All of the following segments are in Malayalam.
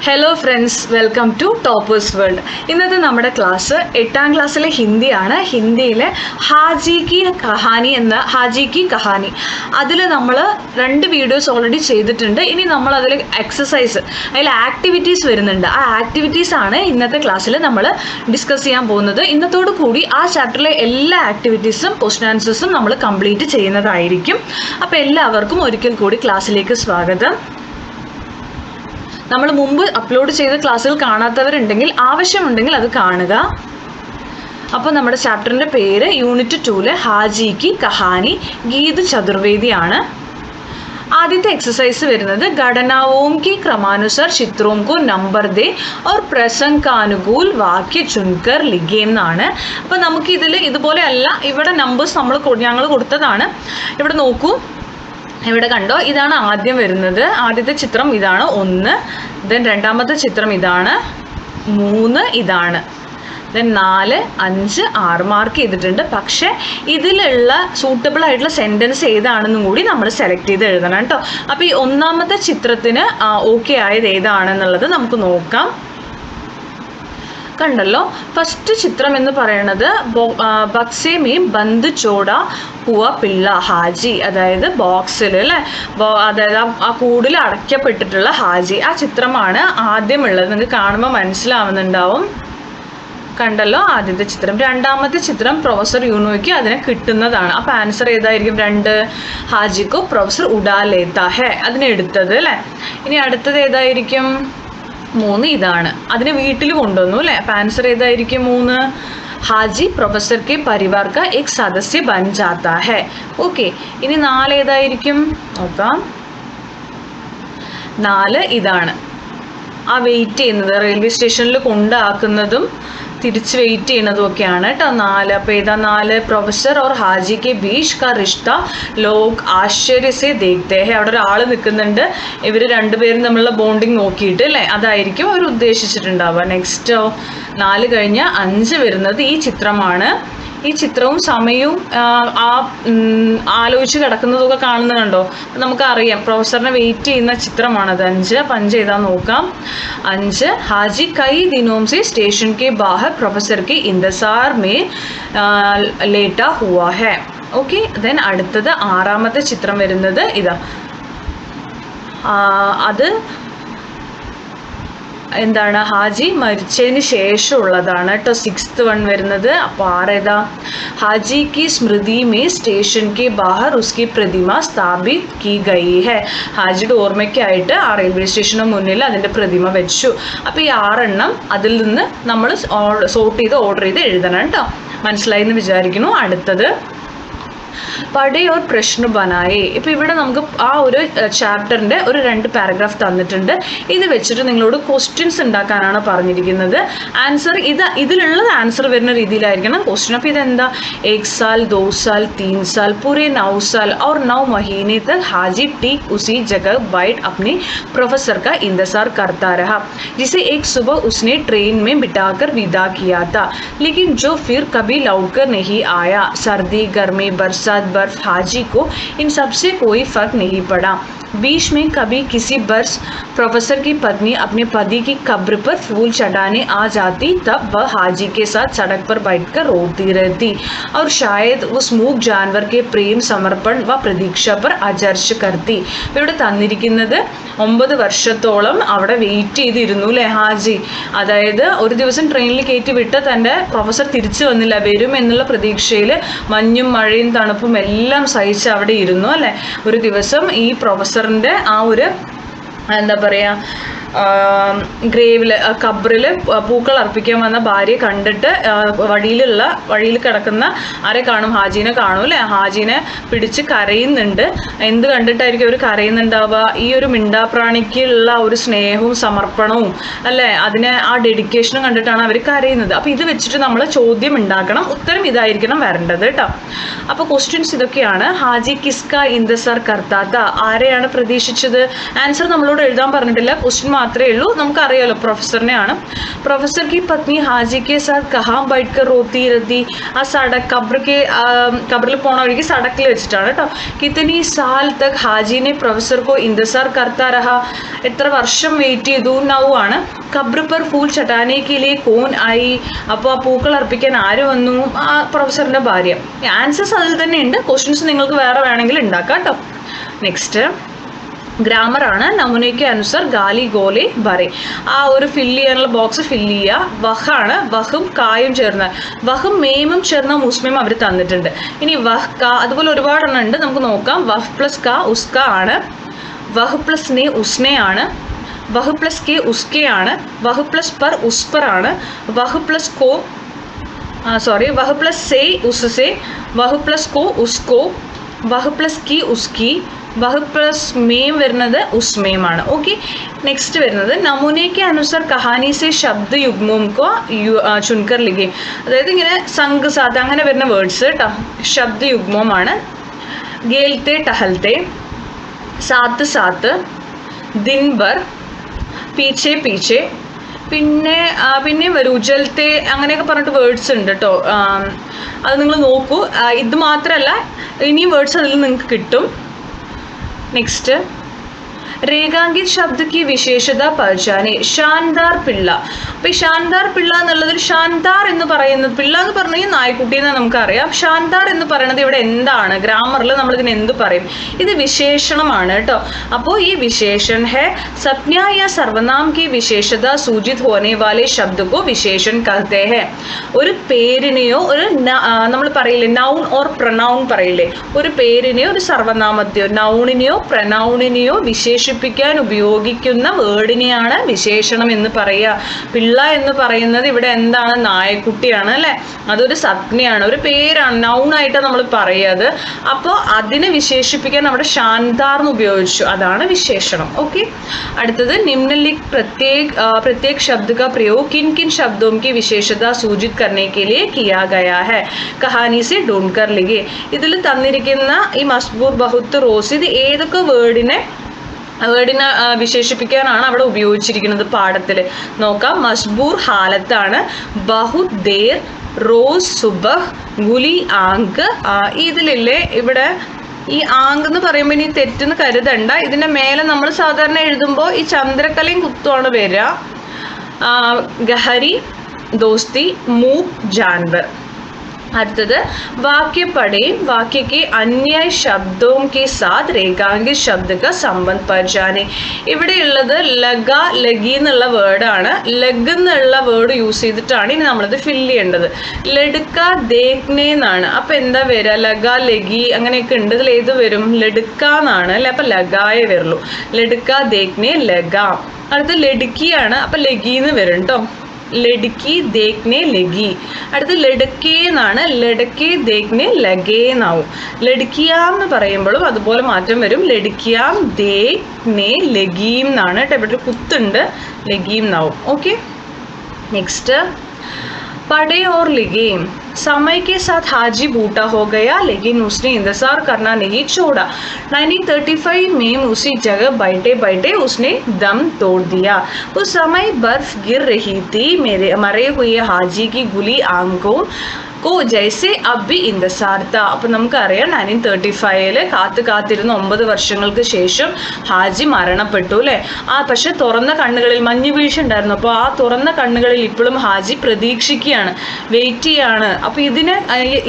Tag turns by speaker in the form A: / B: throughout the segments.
A: Hello friends, welcome to toppers world. ഇന്നത്തെ നമ്മുടെ ക്ലാസ് 8ാം ക്ലാസ്സിലെ ഹിന്ദിയാണ്. ഹിന്ദിയിലെ ഹാജി കി കഹാനി അതിൽ നമ്മൾ 2 വീഡിയോസ് ഓൾറെഡി ചെയ്തിട്ടുണ്ട്. ഇനി നമ്മൾ അതിൽ അതിൽ ആക്ടിവിറ്റീസ് വരുന്നുണ്ട്. ആ ആക്ടിവിറ്റീസാണ് ഇന്നത്തെ ക്ലാസ്സിൽ നമ്മൾ ഡിസ്കസ് ചെയ്യാൻ പോകുന്നത്. ഇന്നത്തോടു കൂടി ആ ചാപ്റ്ററിലെ എല്ലാ ആക്ടിവിറ്റീസും ക്വസ്റ്റ്യൻ ആൻസേഴ്സും നമ്മൾ കംപ്ലീറ്റ് ചെയ്യുന്നതായിരിക്കും. അപ്പോൾ എല്ലാവർക്കും ഒരിക്കൽ കൂടി ക്ലാസ്സിലേക്ക് സ്വാഗതം. നമ്മൾ മുമ്പ് അപ്ലോഡ് ചെയ്ത ക്ലാസ്സുകൾ കാണാത്തവരുണ്ടെങ്കിൽ ആവശ്യമുണ്ടെങ്കിൽ അത് കാണുക. അപ്പോൾ നമ്മുടെ ചാപ്റ്ററിൻ്റെ പേര് യൂണിറ്റ് 2 ഹാജി കി കഹാനി ഗീത് ചതുർവേദിയാണ്. ആദ്യത്തെ എക്സസൈസ് വരുന്നത് ഘടനാവോം കി ക്രമാനുസാർ ചിത്രോം കോ നമ്പർ ദേ और प्रसंग का अनुकूल वाक्य चुनकर लिखे എന്നാണ്. അപ്പോൾ നമുക്ക് ഇതുപോലെ അല്ല, ഇവിടെ നമ്പേഴ്സ് ഞങ്ങൾ കൊടുത്തതാണ്. ഇവിടെ നോക്കൂ, ഇവിടെ കണ്ടോ, ഇതാണ് ആദ്യം വരുന്നത്. ആദ്യത്തെ ചിത്രം ഇതാണ് 1, ദെൻ രണ്ടാമത്തെ ചിത്രം ഇതാണ് 3, ഇതാണ് ദെൻ 4, 5, 6 മാർക്ക് ചെയ്തിട്ടുണ്ട്. പക്ഷേ ഇതിലുള്ള സൂട്ടബിൾ ആയിട്ടുള്ള സെൻറ്റൻസ് ഏതാണെന്നും കൂടി നമ്മൾ സെലക്ട് ചെയ്ത് എഴുതണം കേട്ടോ. അപ്പോൾ ഈ ഒന്നാമത്തെ ചിത്രത്തിന് ഓക്കെ ആയത് ഏതാണെന്നുള്ളത് നമുക്ക് നോക്കാം. കണ്ടല്ലോ, ഫസ്റ്റ് ചിത്രം എന്ന് പറയുന്നത് ബക്സേ മേ ബന്ദ് ചോടാ ഹുവ പിള്ള ഹാജി, അതായത് ബോക്സിൽ അല്ലേ, അതായത് ആ കൂടിൽ അടയ്ക്കപ്പെട്ടിട്ടുള്ള ഹാജി, ആ ചിത്രമാണ് ആദ്യമുള്ളത്. നിങ്ങൾക്ക് കാണുമ്പോൾ മനസ്സിലാവുന്നുണ്ടാവും. കണ്ടല്ലോ ആദ്യത്തെ ചിത്രം. രണ്ടാമത്തെ ചിത്രം പ്രൊഫസർ യൂനോയ്ക്ക് അതിനെ കിട്ടുന്നതാണ്. അപ്പോൾ ആൻസർ ഏതായിരിക്കും? 2, ഹാജിക്കോ പ്രൊഫസർ ഉഡാ ലേത്താ ഹെ, അതിനെടുത്തത് അല്ലേ. ഇനി അടുത്തത് ഏതായിരിക്കും? 3, ഇതാണ്. അതിനെ വീട്ടിൽ കൊണ്ടുവന്നു അല്ലേ. അപ്പം ആൻസർ ഏതായിരിക്കും? 3, ഹാജി പ്രൊഫസർ കെ പരിവാർ കാ ഏക് സദസ്യ ബൻ ജാതാ ഹെ. ഓക്കെ, ഇനി 4 ഏതായിരിക്കും നോക്കാം. 4 ഇതാണ്. ആ വെയിറ്റ് ചെയ്യുന്നത്, റെയിൽവേ സ്റ്റേഷനിൽ കൊണ്ടാക്കുന്നതും തിരിച്ച് വെയിറ്റ് ചെയ്യുന്നതും ഒക്കെയാണ് കേട്ടോ 4. അപ്പോൾ ഏതാ 4? പ്രൊഫസർ और ഹാജി के बीच का रिश्ता लोग आश्चर्य से देखते हैं. അവിടെ ഒരാൾ നിൽക്കുന്നുണ്ട്, ഇവർ രണ്ടുപേരും തമ്മിലുള്ള ബോണ്ടിങ് നോക്കിയിട്ട് അല്ലേ, അതായിരിക്കും അവർ ഉദ്ദേശിച്ചിട്ടുണ്ടാവുക. നെക്സ്റ്റോ 4 കഴിഞ്ഞ് 5 വരുന്നത് ഈ ചിത്രമാണ്. ഈ ചിത്രവും സമയവും ആലോചിച്ച് കിടക്കുന്നതൊക്കെ കാണുന്നുണ്ടോ? നമുക്കറിയാം പ്രൊഫസറിനെ വെയിറ്റ് ചെയ്യുന്ന ചിത്രമാണത്. 5. അപ്പം 5 ഏതാ നോക്കാം. 5, ഹാജി കൈ ദിനോം സെ സ്റ്റേഷൻ കെ ബാഹർ പ്രൊഫസർ കെ ഇന്തസാർ മേ ലേട്ടാ ഹുവാ ഹെ. ഓക്കെ, ദെൻ അടുത്തത് 6ാമത്തെ ചിത്രം വരുന്നത് ഇതാ. അത് എന്താണ്? ഹാജി മരിച്ചതിന് ശേഷമുള്ളതാണ് കേട്ടോ. 6th വൺ വരുന്നത്. അപ്പോൾ 6 ഏതാ? ഹാജി കി സ്മൃതി മേ സ്റ്റേഷൻ കെ ബാഹർ ഉസ്കി പ്രതിമ സ്ഥാപിത് കി ഗയി ഹെ. ഹാജിയുടെ ഓർമ്മയ്ക്കായിട്ട് ആ റെയിൽവേ സ്റ്റേഷന് മുന്നിൽ അതിൻ്റെ പ്രതിമ വെച്ചു. അപ്പോൾ ഈ 6 എണ്ണം അതിൽ നിന്ന് നമ്മൾ സോർട്ട് ചെയ്ത് ഓർഡർ ചെയ്ത് എഴുതണം കേട്ടോ. മനസ്സിലായി എന്ന് വിചാരിക്കുന്നു. അടുത്തത് പഠേ ഓർ പ്രശ്ന ബനായേ. ഇപ്പോൾ ഇവിടെ നമുക്ക് ആ ഒരു ചാപ്റ്ററിൻ്റെ ഒരു 2 പാരഗ്രാഫ് തന്നിട്ടുണ്ട്. ഇത് വെച്ചിട്ട് നിങ്ങളോട് ക്വസ്റ്റ്യൻസ് ഉണ്ടാക്കാനാണ് പറഞ്ഞിരിക്കുന്നത്. ആൻസർ ഇതിലുള്ളത് ആൻസർ വരുന്ന രീതിയിലായിരിക്കണം ക്വസ്റ്റ്യൻ. അപ്പോൾ ഇതെന്താ? 1 साल 2 साल 3 साल पूरे 9 साल और 9 महीने तक हाजी ठीक उसी जगह बैठ अपने प्रोफेसर का इंतजार करता रहा, जिसे एक सुबह उसने ट्रेन में बिठाकर विदा किया था, लेकिन जो फिर कभी लौटकर नहीं आया. सर्दी गर्मी बरसात बर्फ हाजी को इन सबसे कोई फर्क नहीं पड़ा. बीच में कभी किसी बरस प्रोफेसर की पत्नी अपने पति की कब्र पर फूल चढ़ाने आ जाती, तब वह हाजी के साथ सड़क पर बैठकर रोती रहती और शायद उस मूक जानवर के प्रेम समर्पण व प्रतीक्षा पर अजर्श करती. ഇവിടെ തന്നിരിക്കുന്നത് 9 വർഷത്തോളം അവിടെ വെയിറ്റ് ചെയ്തിരുന്നു അല്ലേ ഹാജി. അതായത് ഒരു ദിവസം ട്രെയിനിൽ കയറ്റി വിട്ട് തൻ്റെ പ്രൊഫസർ തിരിച്ചു വന്നില്ല, വരും എന്നുള്ള പ്രതീക്ഷയിൽ മഞ്ഞും മഴയും തണുപ്പും എല്ലാം സഹിച്ച് അവിടെ ഇരുന്നു അല്ലേ. ഒരു ദിവസം ഈ പ്രൊഫസറിൻ്റെ ആ ഒരു എന്താ പറയുക, ഗ്രേവിൽ ഖബറിൽ പൂക്കൾ അർപ്പിക്കാൻ വന്ന ഭാര്യയെ കണ്ടിട്ട് വഴിയിൽ കിടക്കുന്ന ആരെ കാണും? ഹാജീനെ കാണും അല്ലേ. ഹാജീനെ പിടിച്ച് കരയുന്നുണ്ട്. എന്ത് കണ്ടിട്ടായിരിക്കും അവർ കരയുന്നുണ്ടാവുക? ഈ ഒരു മിണ്ടാപ്രാണിക്കുള്ള ഒരു സ്നേഹവും സമർപ്പണവും അല്ലേ, അതിനെ ആ ഡെഡിക്കേഷനും കണ്ടിട്ടാണ് അവർ കരയുന്നത്. അപ്പോൾ ഇത് വെച്ചിട്ട് നമ്മൾ ചോദ്യം ഉണ്ടാക്കണം. ഉത്തരം ഇതായിരിക്കണം വരേണ്ടത് കേട്ടോ. അപ്പോൾ ക്വസ്റ്റ്യൻസ് ഇതൊക്കെയാണ്. ഹാജി കിസ്ക ഇന്തസാർ കർത്താത്ത, ആരെയാണ് പ്രതീക്ഷിച്ചത്? ആൻസർ നമ്മളോട് എഴുതാൻ പറഞ്ഞിട്ടില്ല, ക്വസ്റ്റ്യൻ മാത്രമേ ഉള്ളൂ. നമുക്കറിയാലോ പ്രൊഫസറിനെയാണ്. പ്രൊഫസർ की पत्नी हाजी के साथ कहाँ बैठकर रोती रहती. ആ സടക് ഖബറിൽ പോണ വഴിക്ക് സടക്കിൽ വെച്ചിട്ടാണ് കേട്ടോ. कितनी साल तक हाजी ने प्रोफेसर को इंतजार करता रहा. എത്ര വർഷം വെയിറ്റ് ചെയ്തു. നൗ ആണ്. ഖബ്ർ पर फूल चटाने के लिए कौन आई. അപ്പോൾ ആ പൂക്കൾ അർപ്പിക്കാൻ ആര് വന്നു. ആ പ്രൊഫസറിന്റെ ഭാര്യ. ആൻസേഴ്സ് അതിൽ തന്നെ ഉണ്ട്. ക്വസ്റ്റ്യൻസ് നിങ്ങൾക്ക് വേറെ വേണമെങ്കിൽ ഉണ്ടാക്കാം കേട്ടോ. നെക്സ്റ്റ് ഗ്രാമർ ആണ്. നമുനയ്ക്ക് അനുസർ ഗാലി ഗോലെ ബറെ. ആ ഒരു ഫില്ല് ചെയ്യാനുള്ള ബോക്സ് ഫില്ല് ചെയ്യുക. വഹാണ്. വഹും കായും ചേർന്ന്, വഹും മേമും ചേർന്ന മുസ്ലിം അവർ തന്നിട്ടുണ്ട്. ഇനി വഹ് കാ അതുപോലെ ഒരുപാടെണ്ണം ഉണ്ട്, നമുക്ക് നോക്കാം. വഹ് പ്ലസ് കാ ഉസ്ക ആണ്. വഹ് പ്ലസ് നെ ഉസ്നെ ആണ്. വഹ് പ്ലസ് കെ ഉസ്കെ ആണ്. വഹ് പ്ലസ് പർ ഉസ്പർ ആണ്. വഹ് പ്ലസ് കോ വഹ് പ്ലസ് സേ ഉസ്സെ. വഹ് പ്ലസ് കോ ഉസ്കോ. വഹ് പ്ലസ് കി ഉസ്കി. വഹ് പ്ലസ് മേം വരുന്നത് ഉസ്മേമാണ്. ഓക്കെ. നെക്സ്റ്റ് വരുന്നത് നമൂനയ്ക്ക് അനുസർ കഹാനി സെ ശബ്ദ യുഗ്മോം കോ ചുൻകർ ലിഖേ. അതായത് ഇങ്ങനെ സംഘ് സാത്ത് അങ്ങനെ വരുന്ന വേർഡ്സ് കേട്ടോ. ശബ്ദ യുഗ്മോമാണ്. ഗേൽത്തെ ടഹൽത്തെ, സാത്ത് സാത്ത്, ദിൻഭർ, പീച്ചെ പീച്ചെ, പിന്നെ വരും ഉജൽത്തെ, അങ്ങനെയൊക്കെ പറഞ്ഞിട്ട് വേർഡ്സ് ഉണ്ട് കേട്ടോ. അത് നിങ്ങൾ നോക്കൂ. ഇത് മാത്രമല്ല ഇനിയും വേർഡ്സ് അതിൽ നിങ്ങൾക്ക് കിട്ടും. നെക്സ്റ്റ് രേഖാങ്കിത് ശബ്ദ की विशेषता पहचाने. ഷാൻദാർ പിള്ള. അപ്പോൾ ഈ ഷാൻദാർ പിള്ള എന്നുള്ളത് ഷാൻദാർ എന്ന് പറയുന്നത്, പിള്ള എന്ന് പറഞ്ഞു കഴിഞ്ഞാൽ നായ്ക്കുട്ടി എന്ന് നമുക്കറിയാം. ഷാൻദാർ എന്ന് പറയുന്നത് ഇവിടെ എന്താണ്, ഗ്രാമറിൽ നമ്മളിതിന് എന്ത് പറയും? ഇത് വിശേഷണമാണ് കേട്ടോ. അപ്പോൾ ഈ വിശേഷൺ ഹെ സപ്ന യാ സർവനാം की विशेषता सूचित होने वाले शब्द को विशेषण कहते हैं. ഒരു പേരിനെയോ ഒരു നമ്മൾ പറയില്ലേ നൗൺ ഓർ പ്രനൗൺ പറയില്ലേ, ഒരു പേരിനെയോ ഒരു സർവനാമത്തെയോ നൗണിനെയോ പ്രനൗണിനെയോ വിശേഷിപ്പിക്കാൻ ഉപയോഗിക്കുന്ന വേർഡിനെയാണ് വിശേഷണം എന്ന് പറയുക. പിള്ള എന്ന് പറയുന്നത് ഇവിടെ എന്താണ്, നായക്കുട്ടിയാണ് അല്ലേ. അതൊരു സംജ്ഞയാണ്, ഒരു പേരാണ്, നൗണായിട്ടാണ് നമ്മൾ പറയുന്നത്. അപ്പോൾ അതിനെ വിശേഷിപ്പിക്കാൻ നമ്മുടെ ഷാൻദാർ എന്ന് ഉപയോഗിച്ചു, അതാണ് വിശേഷണം. ഓക്കെ. അടുത്തത് നിമ്നലിഖ് प्रत्येक शब्द का प्रयोग किन किन शब्दों की विशेषता सूचित करने के लिए किया गया है. कहानी से ढूंढ कर लिखे. ഇതിൽ തന്നിരിക്കുന്ന ഈ മസ്ബൂർ ബഹുത്ത് റോസ് ഇത് ഏതൊക്കെ വേർഡിനെ വിശേഷിപ്പിക്കാനാണ് അവിടെ ഉപയോഗിച്ചിരിക്കുന്നത് പാഠത്തിൽ നോക്കാം. മസ്ബൂർ ഹാലത്താണ്. ബഹുത് ദേർ, റോസ് സുബഹ്, ഗുലി ആങ്ക്. ഇതിലില്ലേ ഇവിടെ ഈ ആങ്ക് എന്ന് പറയുമ്പോൾ ഇനി തെറ്റെന്ന് കരുതണ്ട. ഇതിൻ്റെ മേലെ നമ്മൾ സാധാരണ എഴുതുമ്പോൾ ഈ ചന്ദ്രക്കലയും കുത്തുമാണ് വരിക. ഗഹരി, ദോസ്തി, മൂക്ക്, ജാൻവർ. അടുത്തത് वाक्य पढ़ें. वाक्य के अन्य शब्दों के साथ रेखांकित शब्द का संबंध पहचाने. ഇവിടെയുള്ളത് ലഗ ലഗി എന്നുള്ള വേർഡാണ്. ലഗ് എന്നുള്ള വേർഡ് യൂസ് ചെയ്തിട്ടാണ് ഇനി നമ്മളിത് ഫില്ല് ചെയ്യേണ്ടത്. ലഡുക്ക ദേഖ്നെ എന്നാണ്. അപ്പം എന്താ വരിക, ലഗ ലഗി അങ്ങനെയൊക്കെ ഉണ്ട്. ഇതിൽ ഏത് വരും, ലഡുക്ക എന്നാണ് അല്ലേ. അപ്പം ലഗായേ വരുള്ളൂ. ലഡുക്ക ദേഖ്നെ ലഗ. അടുത്ത് ലഡുക്കിയാണ്. അപ്പം ലഗീന്ന് വരും കേട്ടോ. ലഡ്ക്കി ദേഖ്നെ ലഗി. അടുത്ത് ലഡ്ക്കെ എന്നാണ്. ലഡ്ക്കെ ദേഖ്നെ ലഗേ എന്നാവും. ലഡ്ക്കിയാം എന്ന് പറയുമ്പോഴും അതുപോലെ മാറ്റം വരും. ലഡ്ക്കിയാം ദേഖ്നെ ലഗീം എന്നാണ് കേട്ടോ. ഇവിടെ കുത്തുണ്ട്, ലഗീം എന്നാവും. ഓക്കെ. നെക്സ്റ്റ് पढ़े और लिखे. समय के साथ हाजी बूढ़ा हो गया लेकिन उसने इंतजार करना नहीं छोड़ा. 1935 में उसी जगह बैठे बैठे उसने दम तोड़ दिया. उस समय बर्फ गिर रही थी. मरे हुए हाजी की गुली आंखों को जैसे अब भी इंतजार था. അപ്പം നമുക്കറിയാം 1935 കാത്തിരുന്ന് 9 വർഷങ്ങൾക്ക് ശേഷം ഹാജി മരണപ്പെട്ടു അല്ലേ. പക്ഷെ തുറന്ന കണ്ണുകളിൽ മഞ്ഞ് വീഴ്ച ഉണ്ടായിരുന്നു. അപ്പോൾ ആ തുറന്ന കണ്ണുകളിൽ ഇപ്പോഴും ഹാജി പ്രതീക്ഷിക്കുകയാണ്, വെയിറ്റ് ചെയ്യാണ്. അപ്പോൾ ഇതിന്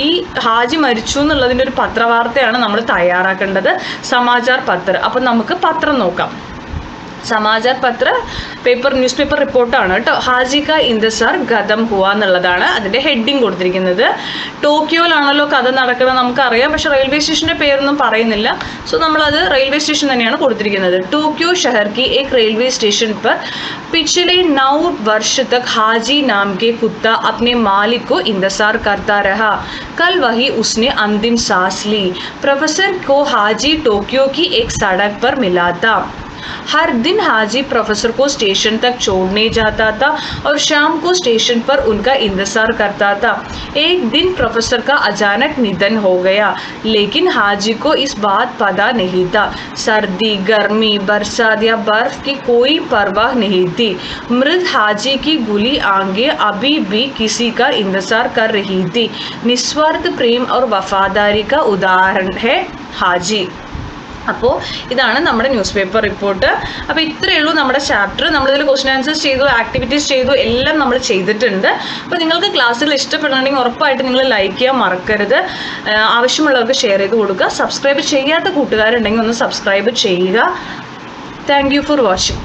A: ഈ ഹാജി മരിച്ചു എന്നുള്ളതിൻ്റെ ഒരു പത്രവാർത്തയാണ് നമ്മൾ തയ്യാറാക്കേണ്ടത്, സമാചാർ പത്ര. അപ്പം നമുക്ക് പത്രം നോക്കാം. സമാചാർ പത്ര ന്യൂസ് പേപ്പർ റിപ്പോർട്ടാണ് കേട്ടോ. ഹാജി കാ ഇന്തസാർ ഖതം ഹുവ എന്നുള്ളതാണ് അതിൻ്റെ ഹെഡിങ് കൊടുത്തിരിക്കുന്നത്. ടോക്കിയോയിലാണല്ലോ കഥ നടക്കുന്നത് നമുക്കറിയാം, പക്ഷെ റെയിൽവേ സ്റ്റേഷൻ്റെ പേരൊന്നും പറയുന്നില്ല. സോ നമ്മളത് റെയിൽവേ സ്റ്റേഷൻ തന്നെയാണ് കൊടുത്തിരിക്കുന്നത്. ടോക്കിയോ ഷഹർ की एक रेलवे स्टेशन पर पिछले 9 वर्ष तक हाजी नाम के कुत्ता अपने मालिक को इंतजार करता रहा. कल वही उसने अंतिम सांस ली. प्रोफेसर को हाजी टोक्यो की एक सड़क पर मिला था. हर दिन हाजी प्रोफेसर को स्टेशन तक छोड़ने जाता था और शाम को स्टेशन पर उनका इंतजार करता था। एक दिन प्रोफेसर का अचानक निधन हो गया, लेकिन हाजी को इस बात पता नहीं था। सर्दी, गर्मी, बरसात या बर्फ की कोई परवाह नहीं थी। मृत हाजी की गुली आंखें अभी भी किसी का इंतजार कर रही थी। निस्वार्थ प्रेम और वफादारी का उदाहरण है हाजी. അപ്പോൾ ഇതാണ് നമ്മുടെ ന്യൂസ് പേപ്പർ റിപ്പോർട്ട്. അപ്പോൾ ഇത്രയേ ഉള്ളൂ നമ്മുടെ ചാപ്റ്റർ. നമ്മളിതിൽ ക്വസ്റ്റ്യൻ ആൻസേഴ്സ് ചെയ്തു, ആക്ടിവിറ്റീസ് ചെയ്തു, എല്ലാം നമ്മൾ ചെയ്തിട്ടുണ്ട്. അപ്പോൾ നിങ്ങൾക്ക് ക്ലാസ്സുകൾ ഇഷ്ടപ്പെടുന്നുണ്ടെങ്കിൽ ഉറപ്പായിട്ട് നിങ്ങൾ ലൈക്ക് ചെയ്യാൻ മറക്കരുത്. ആവശ്യമുള്ളവർക്ക് ഷെയർ ചെയ്ത് കൊടുക്കുക. സബ്സ്ക്രൈബ് ചെയ്യാത്ത കൂട്ടുകാരുണ്ടെങ്കിൽ ഒന്ന് സബ്സ്ക്രൈബ് ചെയ്യുക. Thank you for watching.